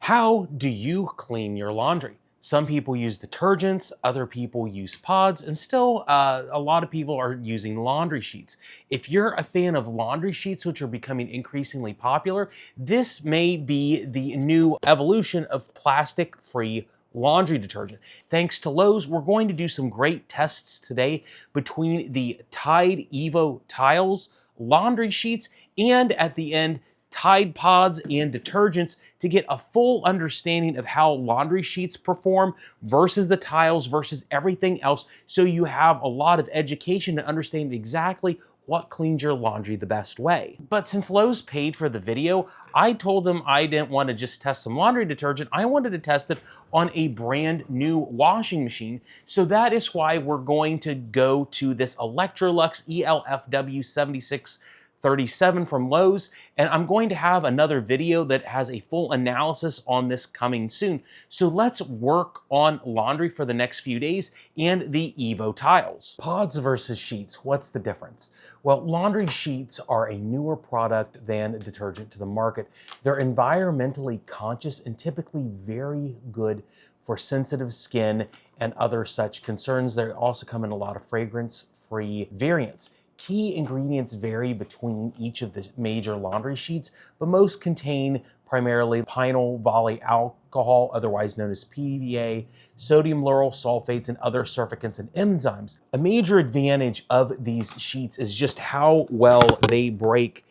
How do you clean your laundry? Some people use detergents, other people use pods, and still a lot of people are using laundry sheets. If you're a fan of laundry sheets, which are becoming increasingly popular, this may be the new evolution of plastic-free laundry detergent. Thanks to Lowe's, we're going to do some great tests today between the Tide Evo tiles, laundry sheets, and at the end, Tide pods and detergents to get a full understanding of how laundry sheets perform versus the tiles versus everything else, so you have a lot of education to understand exactly what cleans your laundry the best way. But since Lowe's paid for the video, I told them I didn't want to just test some laundry detergent. I wanted to test it on a brand new washing machine. So that is why we're going to go to this Electrolux ELFW 7637 from Lowe's, and I'm going to have another video that has a full analysis on this coming soon. So let's work on laundry for the next few days and the Evo tiles. Pods versus sheets, what's the difference? Well, laundry sheets are a newer product than detergent to the market. They're environmentally conscious and typically very good for sensitive skin and other such concerns. They also come in a lot of fragrance-free variants. Key ingredients vary between each of the major laundry sheets, but most contain primarily pinyl volley alcohol, otherwise known as PVA, sodium lauryl sulfates, and other surfactants and enzymes. A major advantage of these sheets is just how well they break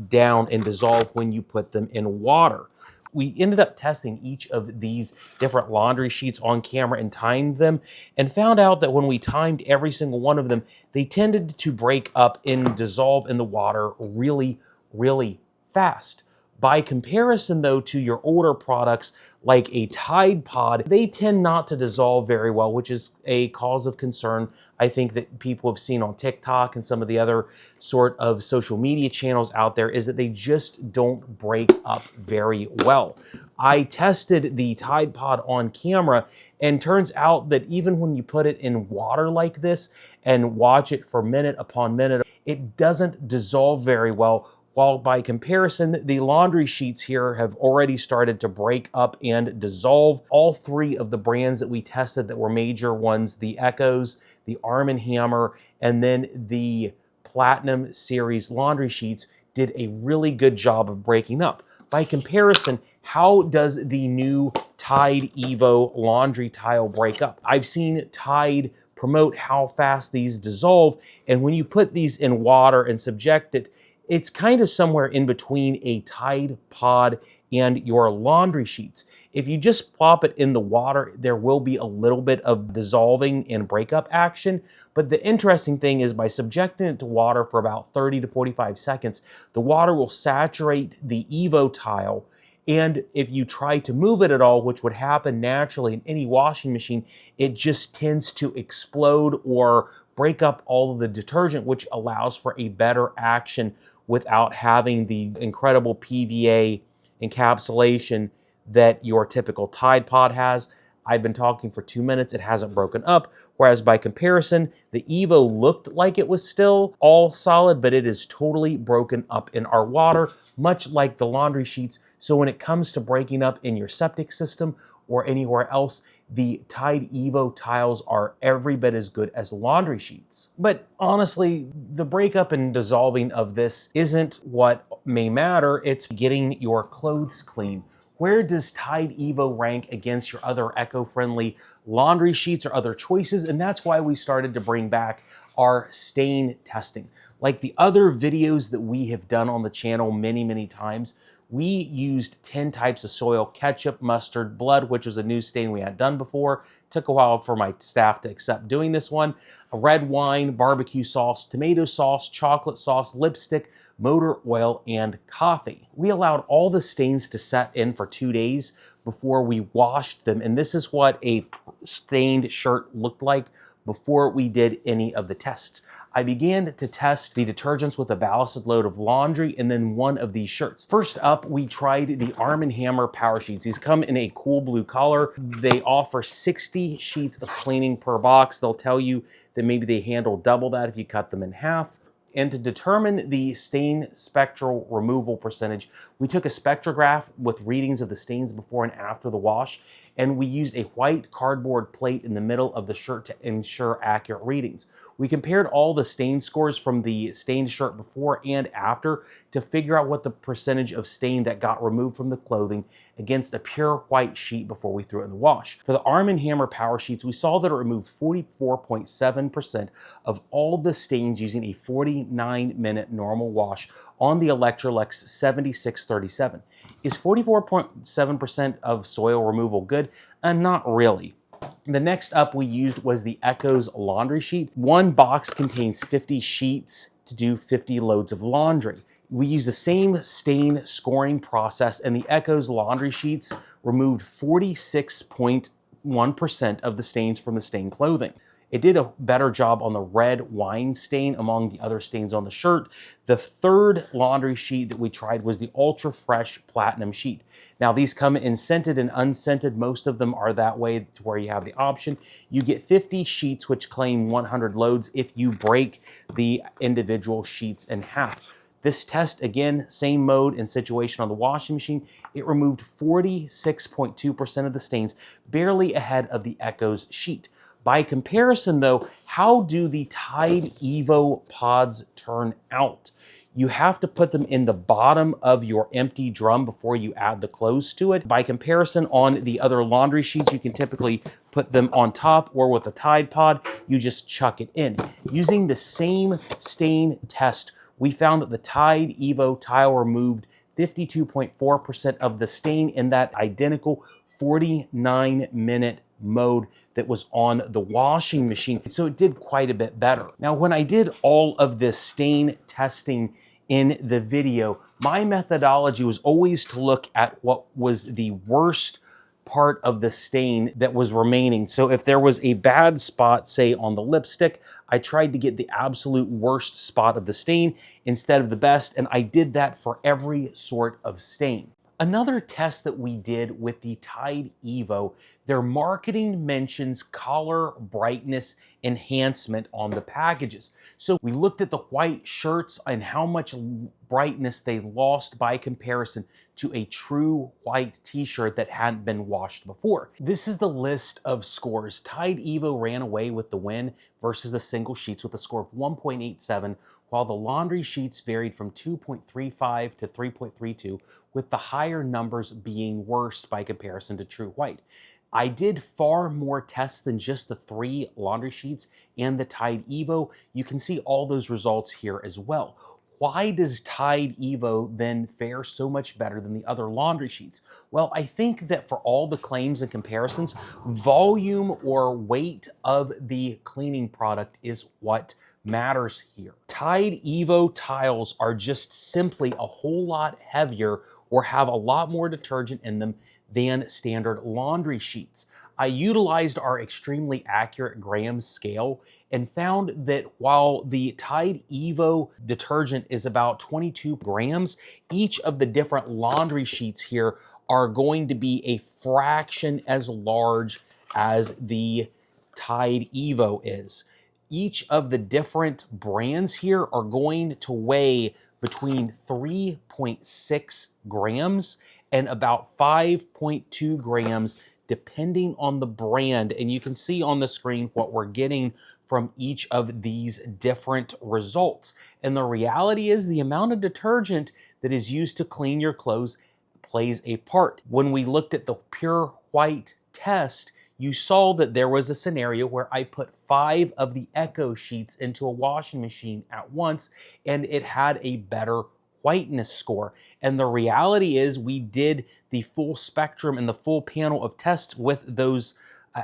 down and dissolve when you put them in water. We ended up testing each of these different laundry sheets on camera and timed them, and found out that when we timed every single one of them, they tended to break up and dissolve in the water really, really fast. By comparison, though, to your older products like a Tide Pod, they tend not to dissolve very well, which is a cause of concern I think that people have seen on TikTok and some of the other sort of social media channels out there, is that they just don't break up very well. I tested the Tide Pod on camera, and turns out that even when you put it in water like this and watch it for minute upon minute, it doesn't dissolve very well. While by comparison, the laundry sheets here have already started to break up and dissolve. All three of the brands that we tested that were major ones, the Echoes, the Arm & Hammer, and then the Platinum Series laundry sheets, did a really good job of breaking up. By comparison, how does the new Tide Evo laundry tile break up? I've seen Tide promote how fast these dissolve, and when you put these in water and subject it, it's kind of somewhere in between a Tide Pod and your laundry sheets. If you just plop it in the water, there will be a little bit of dissolving and breakup action. But the interesting thing is, by subjecting it to water for about 30 to 45 seconds, the water will saturate the Evo tile. And if you try to move it at all, which would happen naturally in any washing machine, it just tends to explode or break up all of the detergent, which allows for a better action without having the incredible PVA encapsulation that your typical Tide Pod has. I've been talking for 2 minutes, it hasn't broken up, whereas by comparison, the Evo looked like it was still all solid, but it is totally broken up in our water, much like the laundry sheets. So when it comes to breaking up in your septic system or anywhere else, the Tide Evo tiles are every bit as good as laundry sheets. But honestly, the breakup and dissolving of this isn't what may matter, it's getting your clothes clean. Where does Tide Evo rank against your other eco-friendly laundry sheets or other choices? And that's why we started to bring back our stain testing. Like the other videos that we have done on the channel many times, we used 10 types of soil: ketchup, mustard, blood, which was a new stain we hadn't done before. Took a while for my staff to accept doing this one. A red wine, barbecue sauce, tomato sauce, chocolate sauce, lipstick, motor oil, and coffee. We allowed all the stains to set in for 2 days before we washed them, and this is what a stained shirt looked like before we did any of the tests. I began to test the detergents with a ballasted load of laundry and then one of these shirts. First up, we tried the Arm & Hammer Power Sheets. These come in a cool blue color. They offer 60 sheets of cleaning per box. They'll tell you that maybe they handle double that if you cut them in half. And to determine the stain spectral removal percentage, we took a spectrograph with readings of the stains before and after the wash, and we used a white cardboard plate in the middle of the shirt to ensure accurate readings. We compared all the stain scores from the stained shirt before and after to figure out what the percentage of stain that got removed from the clothing against a pure white sheet before we threw it in the wash. For the Arm & Hammer Power Sheets, we saw that it removed 44.7% of all the stains using a 49-minute normal wash on the Electrolux 7637. Is 44.7% of soil removal good? Not really. The next up we used was the Echo's laundry sheet. One box contains 50 sheets to do 50 loads of laundry. We used the same stain scoring process, and the Echo's laundry sheets removed 46.1% of the stains from the stained clothing. It did a better job on the red wine stain among the other stains on the shirt. The third laundry sheet that we tried was the Ultra Fresh Platinum Sheet. Now these come in scented and unscented. Most of them are that way to where you have the option. You get 50 sheets which claim 100 loads if you break the individual sheets in half. This test, again, same mode and situation on the washing machine. It removed 46.2% of the stains, barely ahead of the Echo's sheet. By comparison though, how do the Tide Evo pods turn out? You have to put them in the bottom of your empty drum before you add the clothes to it. By comparison, on the other laundry sheets, you can typically put them on top, or with a Tide Pod, you just chuck it in. Using the same stain test, we found that the Tide Evo tile removed 52.4% of the stain in that identical 49-minute mode that was on the washing machine. So it did quite a bit better. Now, when I did all of this stain testing in the video, my methodology was always to look at what was the worst part of the stain that was remaining. So if there was a bad spot, say on the lipstick, I tried to get the absolute worst spot of the stain instead of the best, and I did that for every sort of stain. Another test that we did with the Tide Evo, their marketing mentions color brightness enhancement on the packages. So we looked at the white shirts and how much brightness they lost by comparison to a true white t-shirt that hadn't been washed before. This is the list of scores. Tide Evo ran away with the win versus the single sheets with a score of 1.87, while the laundry sheets varied from 2.35 to 3.32, with the higher numbers being worse by comparison to true white. I did far more tests than just the 3 laundry sheets and the Tide Evo. You can see all those results here as well. Why does Tide Evo then fare so much better than the other laundry sheets? Well, I think that for all the claims and comparisons, volume or weight of the cleaning product is what matters here. Tide Evo tiles are just simply a whole lot heavier or have a lot more detergent in them than standard laundry sheets. I utilized our extremely accurate gram scale and found that while the Tide Evo detergent is about 22 grams, each of the different laundry sheets here are going to be a fraction as large as the Tide Evo is. Each of the different brands here are going to weigh between 3.6 grams and about 5.2 grams depending on the brand. And you can see on the screen what we're getting from each of these different results. And the reality is the amount of detergent that is used to clean your clothes plays a part. When we looked at the pure white test, you saw that there was a scenario where I put 5 of the Echo sheets into a washing machine at once, and it had a better whiteness score. And the reality is we did the full spectrum and the full panel of tests with those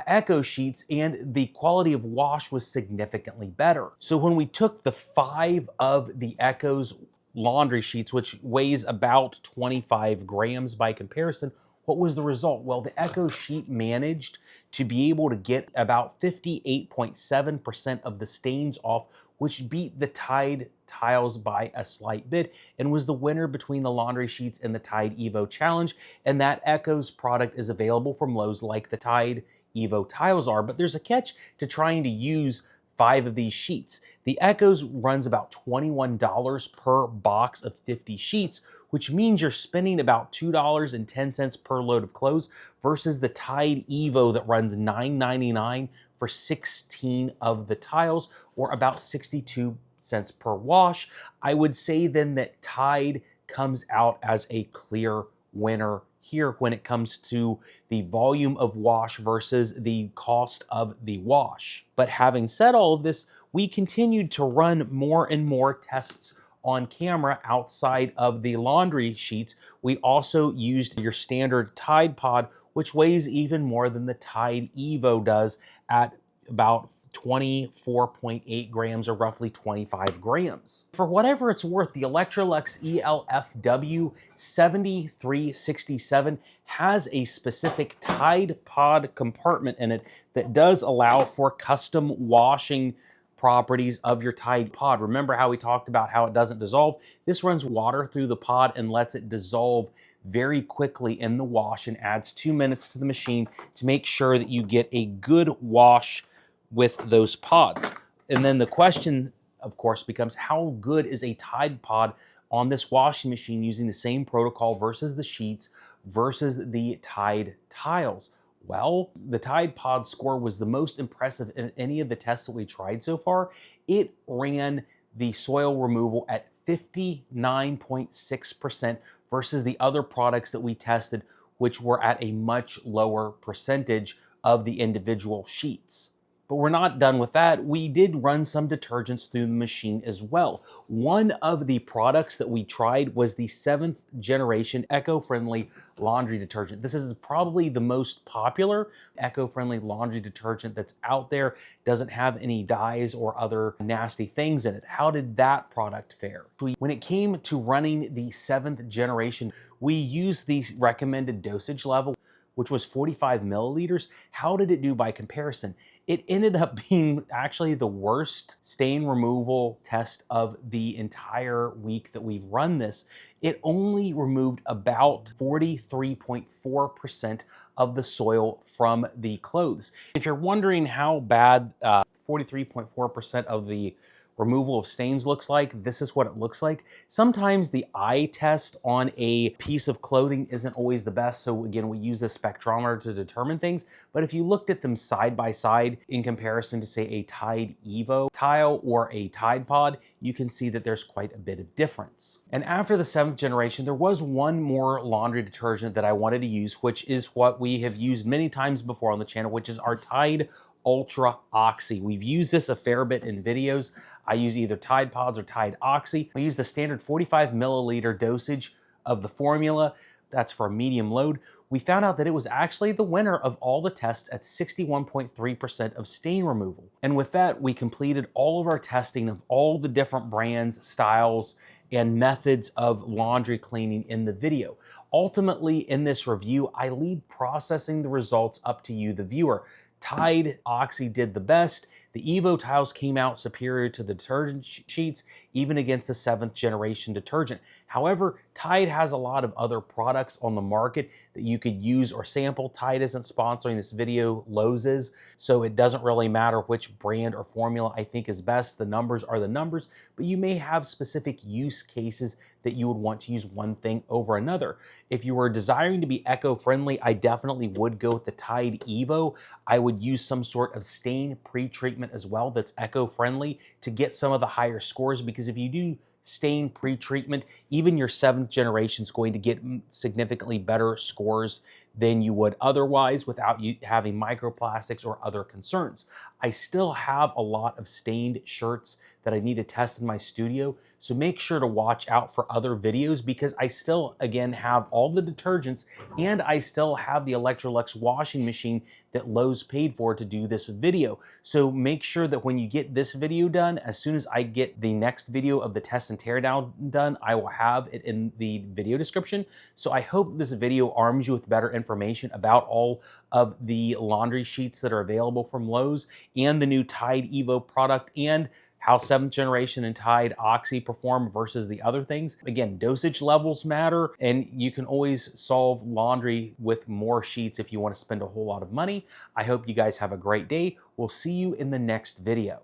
Echo sheets, and the quality of wash was significantly better. So when we took the 5 of the Echo's laundry sheets, which weighs about 25 grams by comparison, what was the result? Well, the Echo sheet managed to be able to get about 58.7% of the stains off, which beat the Tide tiles by a slight bit and was the winner between the laundry sheets and the Tide Evo challenge. And that Echo's product is available from Lowe's like the Tide Evo tiles are, but there's a catch to trying to use 5 of these sheets. The Echo's runs about $21 per box of 50 sheets, which means you're spending about $2.10 per load of clothes versus the Tide Evo that runs $9.99 for 16 of the tiles, or about 62 cents per wash. I would say then that Tide comes out as a clear winner here when it comes to the volume of wash versus the cost of the wash. But having said all of this, we continued to run more and more tests on camera outside of the laundry sheets. We also used your standard Tide Pod, which weighs even more than the Tide Evo does at about 24.8 grams, or roughly 25 grams. For whatever it's worth, the Electrolux ELFW 7367 has a specific Tide Pod compartment in it that does allow for custom washing properties of your Tide Pod. Remember how we talked about how it doesn't dissolve? This runs water through the pod and lets it dissolve very quickly in the wash, and adds 2 minutes to the machine to make sure that you get a good wash with those pods. And then the question, of course, becomes how good is a Tide Pod on this washing machine using the same protocol versus the sheets versus the Tide tiles? Well, the Tide Pod score was the most impressive in any of the tests that we tried so far. It ran the soil removal at 59.6% versus the other products that we tested, which were at a much lower percentage of the individual sheets. But we're not done with that. We did run some detergents through the machine as well. One of the products that we tried was the 7th generation eco-friendly laundry detergent. This is probably the most popular eco-friendly laundry detergent that's out there. Doesn't have any dyes or other nasty things in it. How did that product fare? When it came to running the 7th generation, we used the recommended dosage level, which was 45 milliliters. How did it do by comparison? It ended up being actually the worst stain removal test of the entire week that we've run this. It only removed about 43.4% of the soil from the clothes. If you're wondering how bad 43.4% of the removal of stains looks like, this is what it looks like. Sometimes the eye test on a piece of clothing isn't always the best, so again, we use the spectrometer to determine things, but if you looked at them side by side in comparison to, say, a Tide Evo tile or a Tide Pod, you can see that there's quite a bit of difference. And after the 7th generation, there was one more laundry detergent that I wanted to use, which is what we have used many times before on the channel, which is our Tide Ultra Oxy. We've used this a fair bit in videos. I use either Tide Pods or Tide Oxy. We use the standard 45 milliliter dosage of the formula. That's for a medium load. We found out that it was actually the winner of all the tests at 61.3% of stain removal. And with that, we completed all of our testing of all the different brands, styles, and methods of laundry cleaning in the video. Ultimately, in this review, I leave processing the results up to you, the viewer. Tide Oxy did the best. The Evo tiles came out superior to the detergent sheets, even against the 7th generation detergent. However, Tide has a lot of other products on the market that you could use or sample. Tide isn't sponsoring this video, Lowe's is, so it doesn't really matter which brand or formula I think is best. The numbers are the numbers, but you may have specific use cases that you would want to use one thing over another. If you were desiring to be eco-friendly, I definitely would go with the Tide Evo. I would use some sort of stain pre-treatment as well that's eco-friendly to get some of the higher scores, because if you do stain pre-treatment, even your 7th generation is going to get significantly better scores than you would otherwise without you having microplastics or other concerns. I still have a lot of stained shirts that I need to test in my studio, so make sure to watch out for other videos, because I still, again, have all the detergents and I still have the Electrolux washing machine that Lowe's paid for to do this video. So make sure that when you get this video done, as soon as I get the next video of the test and teardown done, I will have it in the video description. So I hope this video arms you with better information about all of the laundry sheets that are available from Lowe's and the new Tide Evo product, and how 7th generation and Tide Oxy perform versus the other things. Again, dosage levels matter, and you can always solve laundry with more sheets if you want to spend a whole lot of money. I hope you guys have a great day. We'll see you in the next video.